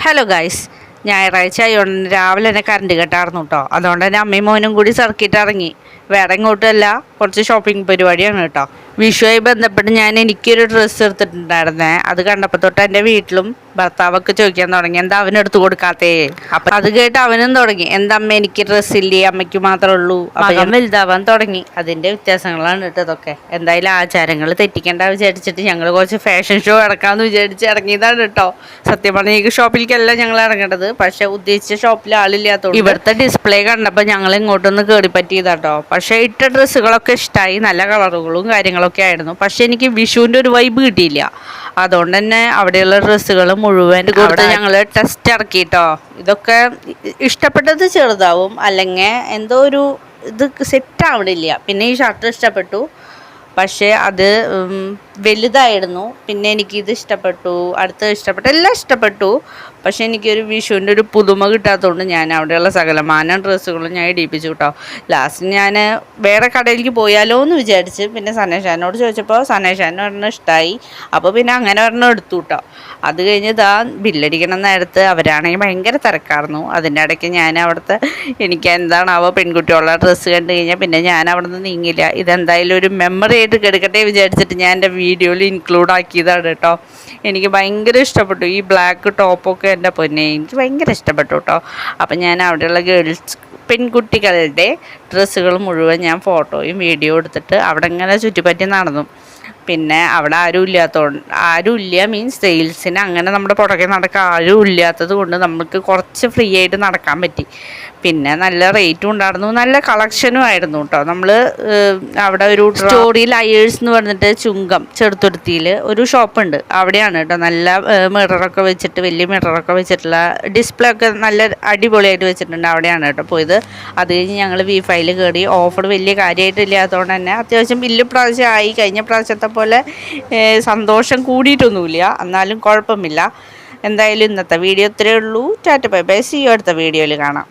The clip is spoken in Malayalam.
ഹലോ ഗൈസ്, ഞായറാഴ്ച ആയതുകൊണ്ട് രാവിലെ തന്നെ കറണ്ട് കട്ടായിരുന്നു കേട്ടോ. അതുകൊണ്ട് തന്നെ അമ്മയും മോനും കൂടി സർക്കിട്ട് ഇറങ്ങി. വേറെ ഇങ്ങോട്ടല്ല, കുറച്ച് ഷോപ്പിംഗ് പരിപാടിയാണ് കേട്ടോ. വിഷുവായി ബന്ധപ്പെട്ട് എനിക്കൊരു ഡ്രസ്സ് എടുത്തിട്ടുണ്ടായിരുന്നേ. അത് കണ്ടപ്പോൾ തൊട്ട് എൻ്റെ വീട്ടിലും ഭർത്താവൊക്കെ ചോദിക്കാൻ തുടങ്ങി, എന്താ അവനെടുത്ത് കൊടുക്കാത്തേ. അപ്പം അത് കേട്ട് അവനും തുടങ്ങി, എന്താ അമ്മ എനിക്ക് ഡ്രസ്സ് ഇല്ലേ, അമ്മയ്ക്ക് മാത്രമേ ഉള്ളൂ. അപ്പം വലുതാവാൻ തുടങ്ങി. അതിൻ്റെ വ്യത്യാസങ്ങളാണ് കേട്ടോ ഇതൊക്കെ. എന്തായാലും ആചാരങ്ങൾ തെറ്റിക്കേണ്ട വിചാരിച്ചിട്ട് ഞങ്ങൾ കുറച്ച് ഫാഷൻ ഷോ ഇറക്കാമെന്ന് വിചാരിച്ച് ഇറങ്ങിയതാണ് കേട്ടോ. സത്യം പറഞ്ഞാൽ ഈ ഷോപ്പിലേക്കല്ല ഞങ്ങൾ ഇറങ്ങേണ്ടത്, പക്ഷേ ഉദ്ദേശിച്ച ഷോപ്പിൽ ആളില്ലാത്തതുകൊണ്ട് ഇവിടുത്തെ ഡിസ്പ്ലേ കണ്ടപ്പോൾ ഞങ്ങൾ ഇങ്ങോട്ടൊന്ന് കയറി പറ്റിയതാട്ടോ. പക്ഷേ ഇട്ട ഡ്രസ്സുകളൊക്കെ ഇഷ്ടമായി, നല്ല കളറുകളും കാര്യങ്ങളൊക്കെ ആയിരുന്നു. പക്ഷെ എനിക്ക് വിഷുവിൻ്റെ ഒരു വൈബ് കിട്ടിയില്ല. അതുകൊണ്ട് തന്നെ അവിടെയുള്ള ഡ്രസ്സുകൾ മുഴുവൻ കൊടുത്ത് ഞങ്ങൾ ടെസ്റ്റ് ഇറക്കിട്ടോ. ഇതൊക്കെ ഇഷ്ടപ്പെട്ടത് ചെറുതാവും, അല്ലെങ്കിൽ എന്തോ ഒരു ഇത് സെറ്റ് ആവണില്ല. പിന്നെ ഈ ഷർട്ട് ഇഷ്ടപ്പെട്ടു, പക്ഷേ അത് വലുതായിരുന്നു. പിന്നെ എനിക്കിത് ഇഷ്ടപ്പെട്ടു, അടുത്തത് ഇഷ്ടപ്പെട്ടു, എല്ലാം ഇഷ്ടപ്പെട്ടു. പക്ഷേ എനിക്കൊരു വിഷുവിൻ്റെ ഒരു പുതുമ കിട്ടാത്തതുകൊണ്ട് ഞാൻ അവിടെയുള്ള സകലമാന ഡ്രസ്സുകളും ഞാൻ ഇടിപ്പിച്ചു കേട്ടോ. ലാസ്റ്റ് ഞാൻ വേറെ കടയിലേക്ക് പോയാലോ എന്ന് വിചാരിച്ച് പിന്നെ സനേഷാനോട് ചോദിച്ചപ്പോൾ സനേഷാന് ഒരെണ്ണം ഇഷ്ടമായി. അപ്പോൾ പിന്നെ അങ്ങനെ ഒരെണ്ണം എടുത്തു കേട്ടോ. അത് കഴിഞ്ഞ് ബില്ലടിക്കണം നേരത്ത് അവരാണെങ്കിൽ ഭയങ്കര തിരക്കായിരുന്നു. അതിൻ്റെ ഇടയ്ക്ക് ഞാൻ അവിടുത്തെ എനിക്ക് എന്താണാവോ പെൺകുട്ടികളുടെ ഡ്രസ്സ് കണ്ടു കഴിഞ്ഞാൽ പിന്നെ ഞാൻ അവിടെ നിന്ന് നീങ്ങില്ല. ഇതെന്തായാലും ഒരു മെമ്മറി ആയിട്ട് കിടക്കട്ടെ വിചാരിച്ചിട്ട് ഞാൻ എൻ്റെ വീഡിയോയിൽ ഇൻക്ലൂഡ് ആക്കിയതാണ് കേട്ടോ. എനിക്ക് ഭയങ്കര ഇഷ്ടപ്പെട്ടു ഈ ബ്ലാക്ക് ടോപ്പൊക്കെ. എൻ്റെ പൊന്നെ, എനിക്ക് ഭയങ്കര ഇഷ്ടപ്പെട്ടു കേട്ടോ. അപ്പം ഞാൻ അവിടെയുള്ള പെൺകുട്ടികളുടെ ഡ്രസ്സുകൾ മുഴുവൻ ഞാൻ ഫോട്ടോയും വീഡിയോ എടുത്തിട്ട് അവിടെ ഇങ്ങനെ ചുറ്റിപ്പറ്റി നടന്നു. പിന്നെ അവിടെ ആരും ഇല്ല മീൻസ് സെയിൽസിന് അങ്ങനെ നമ്മുടെ പുറകെ നടക്കാൻ ആരും ഇല്ലാത്തത് കൊണ്ട് നമുക്ക് കുറച്ച് ഫ്രീ ആയിട്ട് നടക്കാൻ പറ്റി. പിന്നെ നല്ല റേറ്റും ഉണ്ടായിരുന്നു, നല്ല കളക്ഷനും ആയിരുന്നു കേട്ടോ. നമ്മൾ അവിടെ ഒരു സ്റ്റോറി ലയേഴ്സ് എന്ന് പറഞ്ഞിട്ട് ചുങ്കം ചെറുത്തുരുത്തിയിൽ ഒരു ഷോപ്പുണ്ട്. അവിടെയാണ് കേട്ടോ നല്ല മിററൊക്കെ വെച്ചിട്ട്, വലിയ മിററൊക്കെ വെച്ചിട്ടുള്ള ഡിസ്പ്ലേ ഒക്കെ നല്ല അടിപൊളിയായിട്ട് വെച്ചിട്ടുണ്ട്. അവിടെയാണ് കേട്ടോ പോയത്. അത് കഴിഞ്ഞ് ഞങ്ങൾ V5 കയറി. ഓഫർ വലിയ കാര്യമായിട്ടില്ലാത്തതുകൊണ്ട് തന്നെ അത്യാവശ്യം ബില്ല് പ്രാവശ്യം ആയി. കഴിഞ്ഞ പ്രാവശ്യത്തെ പോലെ സന്തോഷം കൂടിയിട്ടൊന്നുമില്ല, എന്നാലും കുഴപ്പമില്ല. എന്തായാലും ഇന്നത്തെ വീഡിയോ ഇത്രയേ ഉള്ളൂ. Tata bye bye, see you അടുത്ത വീഡിയോയിൽ കാണാം.